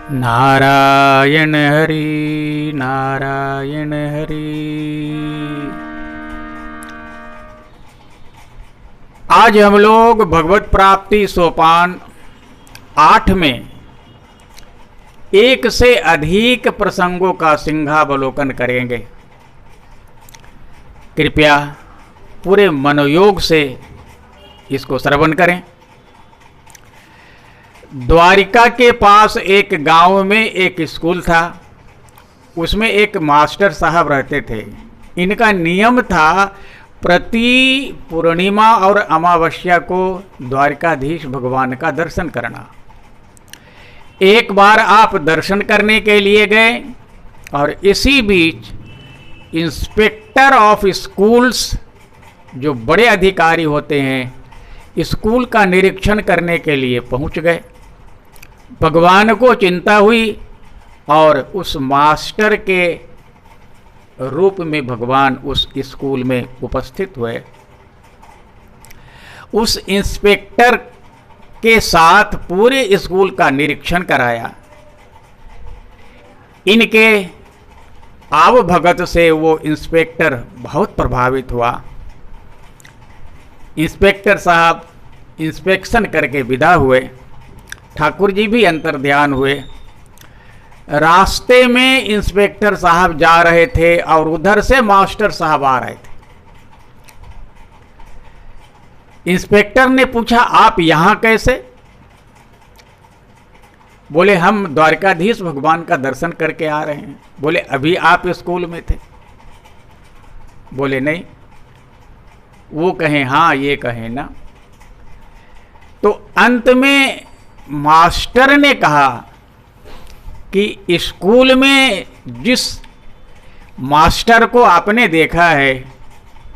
नारायण हरि नारायण हरि। आज हम लोग भगवत प्राप्ति सोपान 8 में एक से अधिक प्रसंगों का सिंहावलोकन करेंगे। कृपया पूरे मनोयोग से इसको श्रवण करें। द्वारिका के पास एक गांव में एक स्कूल था। उसमें एक मास्टर साहब रहते थे। इनका नियम था प्रति पूर्णिमा और अमावस्या को द्वारिकाधीश भगवान का दर्शन करना। एक बार आप दर्शन करने के लिए गए और इसी बीच इंस्पेक्टर ऑफ स्कूल्स, जो बड़े अधिकारी होते हैं, स्कूल का निरीक्षण करने के लिए पहुंच गए। भगवान को चिंता हुई और उस मास्टर के रूप में भगवान उस स्कूल में उपस्थित हुए। उस इंस्पेक्टर के साथ पूरे स्कूल का निरीक्षण कराया। इनके आवभगत से वो इंस्पेक्टर बहुत प्रभावित हुआ। इंस्पेक्टर साहब इंस्पेक्शन करके विदा हुए। ठाकुर जी भी अंतर ध्यान हुए। रास्ते में इंस्पेक्टर साहब जा रहे थे और उधर से मास्टर साहब आ रहे थे। इंस्पेक्टर ने पूछा, आप यहां कैसे? बोले, हम द्वारकाधीश भगवान का दर्शन करके आ रहे हैं। बोले, अभी आप स्कूल में थे? बोले, नहीं। वो कहें हाँ, ये कहें ना। तो अंत में मास्टर ने कहा कि स्कूल में जिस मास्टर को आपने देखा है,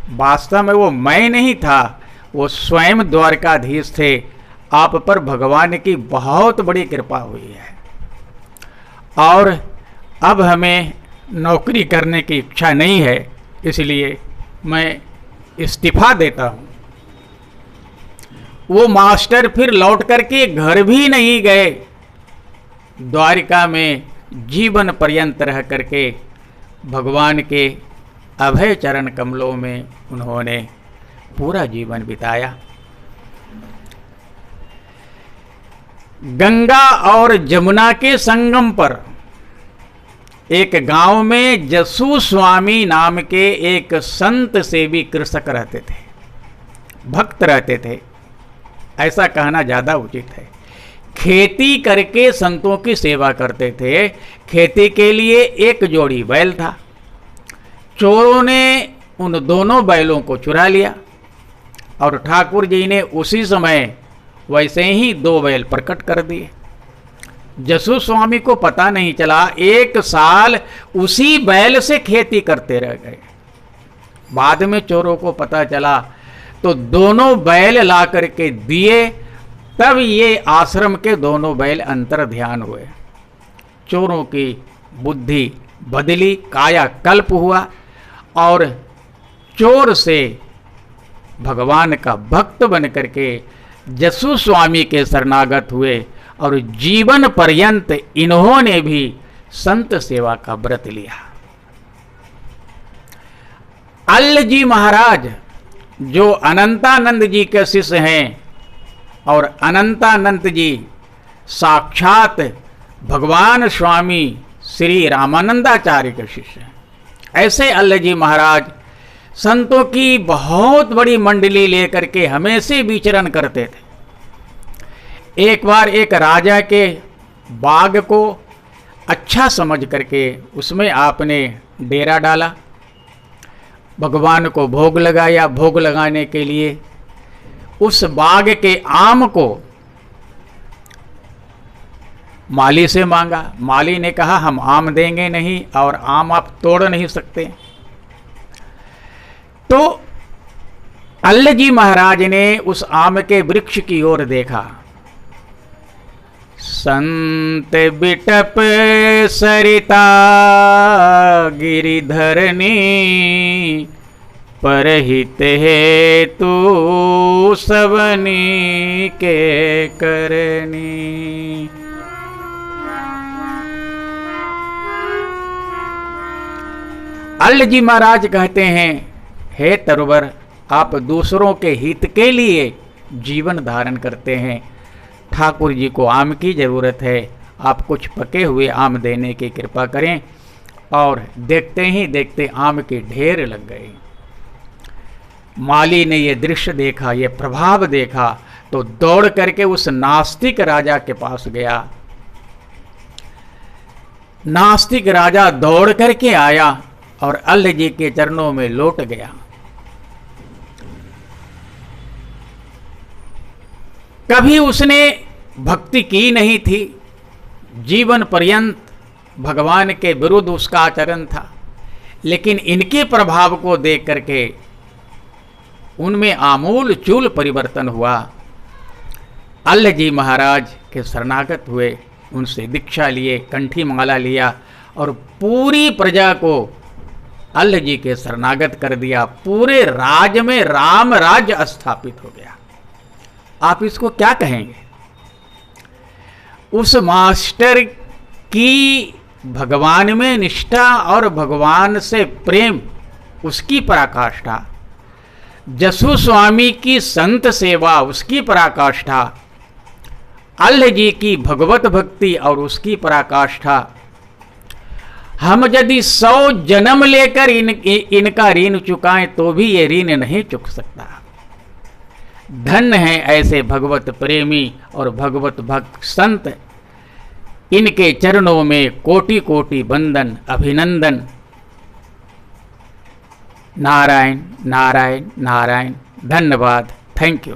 वास्तव में वो मैं नहीं था, वो स्वयं द्वारकाधीश थे। आप पर भगवान की बहुत बड़ी कृपा हुई है और अब हमें नौकरी करने की इच्छा नहीं है, इसलिए मैं इस्तीफा देता हूँ। वो मास्टर फिर लौट करके घर भी नहीं गए। द्वारिका में जीवन पर्यंत रह करके भगवान के अभय चरण कमलों में उन्होंने पूरा जीवन बिताया। गंगा और जमुना के संगम पर एक गांव में जसु स्वामी नाम के एक संत सेवी कृषक रहते थे, भक्त रहते थे, ऐसा कहना ज़्यादा उचित है। खेती करके संतों की सेवा करते थे। खेती के लिए एक जोड़ी बैल था। चोरों ने उन दोनों बैलों को चुरा लिया और ठाकुर जी ने उसी समय वैसे ही 2 बैल प्रकट कर दिए। जसु स्वामी को पता नहीं चला। 1 साल उसी बैल से खेती करते रह गए। बाद में चोरों को पता चला तो दोनों बैल ला करके दिए। तब ये आश्रम के दोनों बैल अंतर ध्यान हुए। चोरों की बुद्धि बदली, काया कल्प हुआ और चोर से भगवान का भक्त बन करके जसु स्वामी के शरणागत हुए और जीवन पर्यंत इन्होंने भी संत सेवा का व्रत लिया। अल्ल जी महाराज, जो अनंतानंद जी के शिष्य हैं और अनंतानंद जी साक्षात भगवान स्वामी श्री रामानंदाचार्य के शिष्य हैं, ऐसे अल्ल जी महाराज संतों की बहुत बड़ी मंडली लेकर के हमेशा विचरण करते थे। एक बार एक राजा के बाग को अच्छा समझ करके उसमें आपने डेरा डाला। भगवान को भोग लगाया। भोग लगाने के लिए उस बाग के आम को माली से मांगा। माली ने कहा, हम आम देंगे नहीं और आम आप तोड़ नहीं सकते। तो अल्ल जी महाराज ने उस आम के वृक्ष की ओर देखा। संत बिटप सरिता गिरिधरनी, परहित हेतु सबनी के करनी। अल्ल जी महाराज कहते हैं, हे तरुवर, आप दूसरों के हित के लिए जीवन धारण करते हैं। ठाकुर जी को आम की ज़रूरत है, आप कुछ पके हुए आम देने की कृपा करें। और देखते ही देखते आम के ढेर लग गए। माली ने ये दृश्य देखा, ये प्रभाव देखा, तो दौड़ करके उस नास्तिक राजा के पास गया। नास्तिक राजा दौड़ करके आया और अल्ल जी के चरणों में लौट गया। कभी उसने भक्ति की नहीं थी, जीवन पर्यंत भगवान के विरुद्ध उसका आचरण था, लेकिन इनके प्रभाव को देख करके उनमें आमूल चूल परिवर्तन हुआ। अल्ल जी महाराज के शरणागत हुए, उनसे दीक्षा लिए, कंठी माला लिया और पूरी प्रजा को अल्ल जी के शरणागत कर दिया। पूरे राज्य में राम राज्य स्थापित हो गया। आप इसको क्या कहेंगे? उस मास्टर की भगवान में निष्ठा और भगवान से प्रेम, उसकी पराकाष्ठा, जसु स्वामी की संत सेवा, उसकी पराकाष्ठा, अल्ल जी की भगवत भक्ति और उसकी पराकाष्ठा। हम यदि 100 जन्म लेकर इनका ऋण चुकाएं तो भी ये ऋण नहीं चुक सकता। धन्य है ऐसे भगवत प्रेमी और भगवत भक्त संत। इनके चरणों में कोटि कोटि वंदन, अभिनंदन। नारायण नारायण नारायण। धन्यवाद। Thank you.